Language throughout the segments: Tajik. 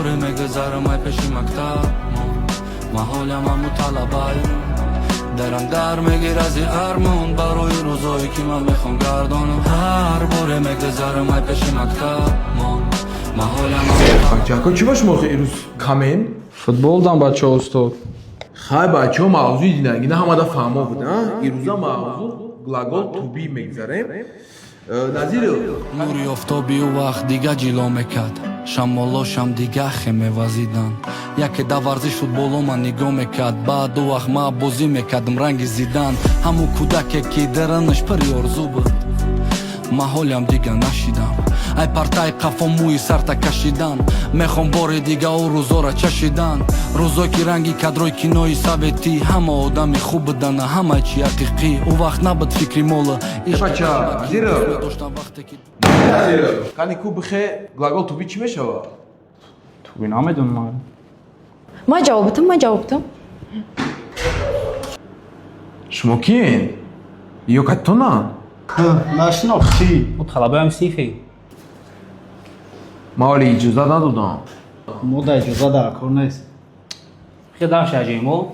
باره میگذرم ای پیش مکتب محالم همو طلبایم درم در میگیر از این ارمون برای روزایی که من میخوام گردانم هر باره میگذرم ای پیش مکتب محالم جاکو چی باش موقع ایروز کامن؟ Futboldan بچه استاد خای بچه ها موضوع دیدن اینا همه دا فهمه بودن ایروزا موضوع گلاگول تو بی میگذاریم نظیر نوری آفتابی و وقت دیگه جلو میکرد شمالاشم دیگه خیمه وزیدن یکی دا ورزش فوتبولو من نگاه میکرد بعد و وقت ما بازی میکردم رنگ زیدن همون کودکی که درنش پری آرزو بود محالم دیگه نشیدم ای پرتای قفا موی سرتا کشیدن میخوام بار دیگه او روزا را چشیدن روزا که رنگی کدروی کینوی ثابتی همه آدمی خوب بدن همه چی حقیقی او وقت نبود فکری مولا بچه ها نظیر کنی کو بخی گلاگول تو بی چی میشه؟ تو بینا میدونم ما جاوبتم شما کین؟ یو کتونن؟ نشناختی او طلبه هم سیفی ما ولی اجازه ندادم ما در اجازه در کار نیست خیلی دم شجیمو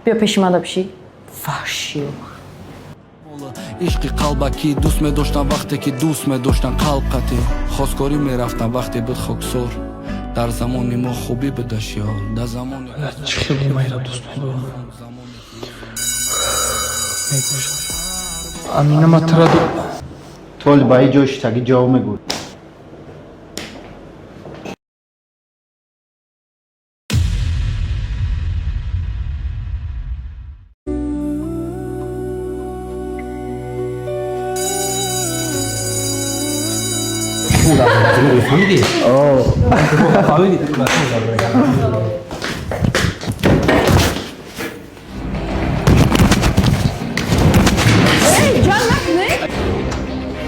بیا پیش من بشی فحشیو عشقی قلبکی دوست می داشتن وقتی که دوست می داشتن قلبقتی خواستگاری می رفتن وقتی بود خاکسار در زمانی ما خوبی بدش یار در زمانی چه خیلی مایرا دوست میدونم امینه ما ترا تول بایی جوش تاگی جاو میگود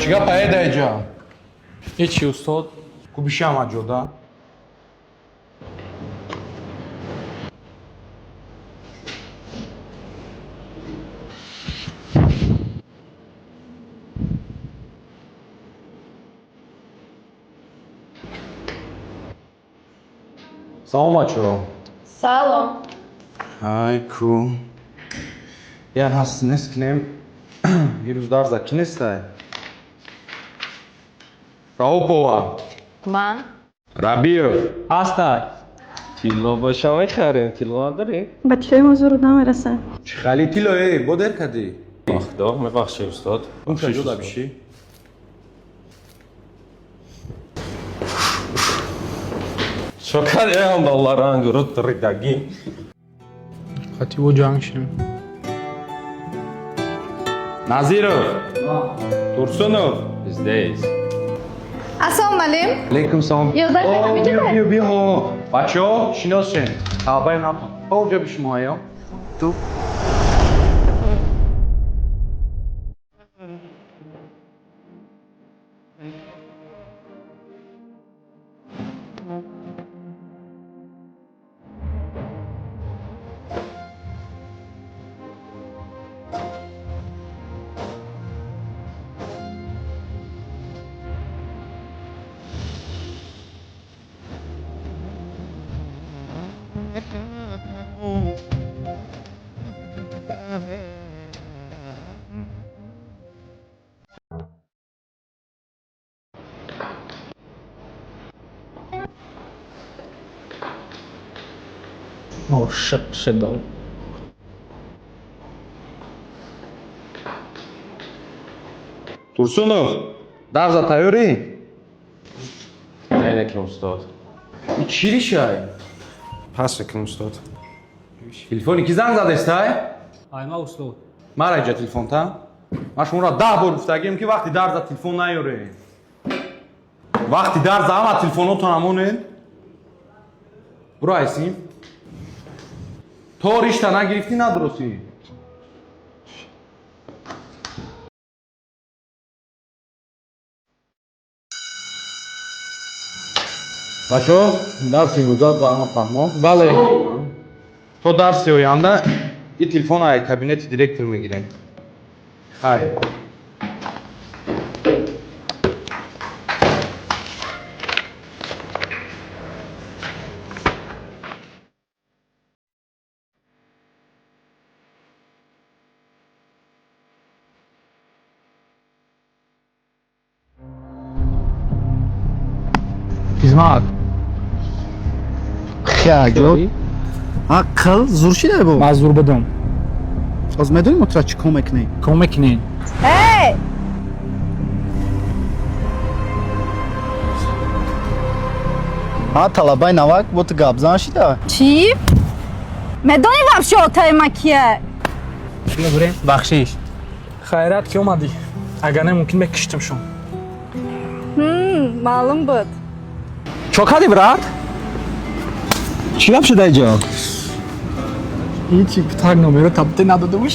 چیگه پایه دای جا؟ هیچی استاد کو بیشی همه جدا؟ سلام بچه سلام های کو یه هستنیست کنیم یه روز در زکی نیسته راو بوا من ربیو هسته تیلا باشه میخریم تیلا نداری؟ بچه موضوع رو نمیرسه چه خالی تیلایی با در کدی؟ Ахда, میبخشی استاد. اون چه جدا بشی؟ شکر ایام الله رنگ رد ریدگی. خطی و جنگ شیم نظیرو ترسونو Bizdeyiz. السلام علیکم علیکم سلام یازده بیا بیا ها بچه ها شناس شن تابعی هم اونجا بیش مایا تو Oh shit dog ترسونو درزا تایوری عینکم استاد. چی ریشای پس کن استاد. تلفنی کی زنگ زده استای آیما استاد مرا اینجا تلفن تا ما شما را 10 بار گفتگیم که وقتی درزا تلفن نیاره وقتی درزا همه تلفناتون همونه برو ایسیم تو ریشتا نگرفتی ندرستی بچه درس گذار با همه فهمو بله تو درس آینده این تلفن های کابینت دیرکتور میگیرن های Хизмат. хиаҷоб ақл зур шида бо Мазур будам. ҳозир медонӣ мо тра чӣ кор мекунем Кӯмак кинед. талабаи навак бо ту гапзан шида چی؟ медонӣ вообще отаи ма кие Бия бурем. Бахшиш. Хайрат ки омадӣ. Агар не мумкин мекиштим шум. маълум буд Чо кардӣ, брат? Чӣ гап шуда иҷо? Ҳичи так номеро табдил надода бош.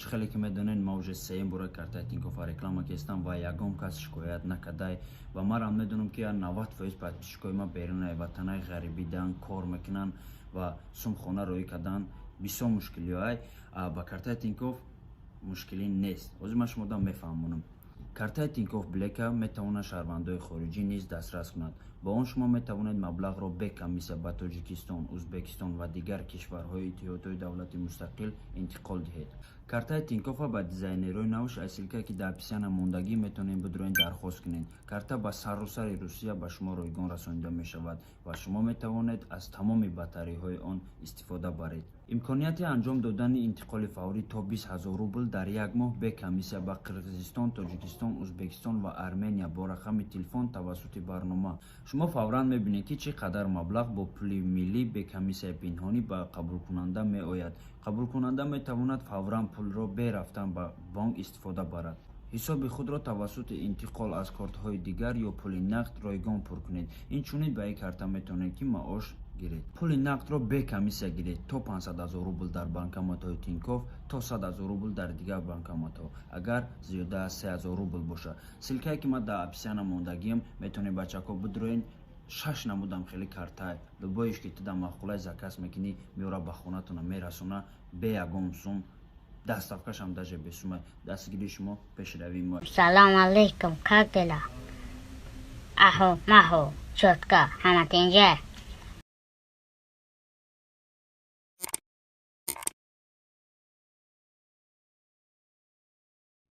خیلی که میدونین ما вже سیم بوره کارتای تینکوف реклама کردم و یگام کس شکایت نکرده و ما هم میدونم که 90% подписчикои ма беруни ватанаи ғарибидан кор мекунан و сум хона роӣ кардан бисёр мушкилиҳои ба картаи тинкоф мушкилӣ нест. ҳозир ман шумодан мефаҳмонам. картаи тинкоф блека метавонад шаҳрвандои хориҷӣ низ дастрас кунад. با اون شما میتوانید مبلغ را به کمیسیه به تاجیکستان، ازبکستان و دیگر کشورهای اتحادیه دولت مستقل انتقال دهید. کارتای تینکوف با دیزاینرهای نوش اصیلکه که در پیشان ماندگی میتونید بدرین درخواست کنید. کارت با سراسر روسیه به شما رایگان رسانیده می شود و شما میتوانید از تمام بطری های آن استفاده برید. امکانیت انجام دادن انتقال فوری تا 20,000 روبل در یک ماه به کمیسیه با قرقیزستان، تاجیکستان، ازبکستان و ارمنیا با رقم تلفن توسط برنامه شما فوراً میبینید که چقدر مبلغ با پول ملی به کمیسیه پنهانی به قبول کننده می آید. قبول کننده می تواند فوراً پول را به رفتن به بانک استفاده برد. حساب خود را توسط انتقال از کارت های دیگر یا پول نقد رایگان پر کنید. این چونید به یک کارت میتونید که معاش گیرید. پول نقد را به کمیسیه گیرید تا 500,000 روبل در بانکمات های تینکوف تا 100,000 روبل در دیگر بانکمات ها. اگر زیاده از 3,000 روبل باشه. سلکه که ما در اپسیان موندگیم میتونید بچه ها بدروین 6 نمودم خیلی کارتای لبایش که تدام مخولای زکاس میکنی میورا به خونتون میرسونه به یگم سوم دستافکش هم داشه به سوم دستگیری شما پیش روی ما. سلام علیکم، как дела? Ахо, махо, четко, хаматинже.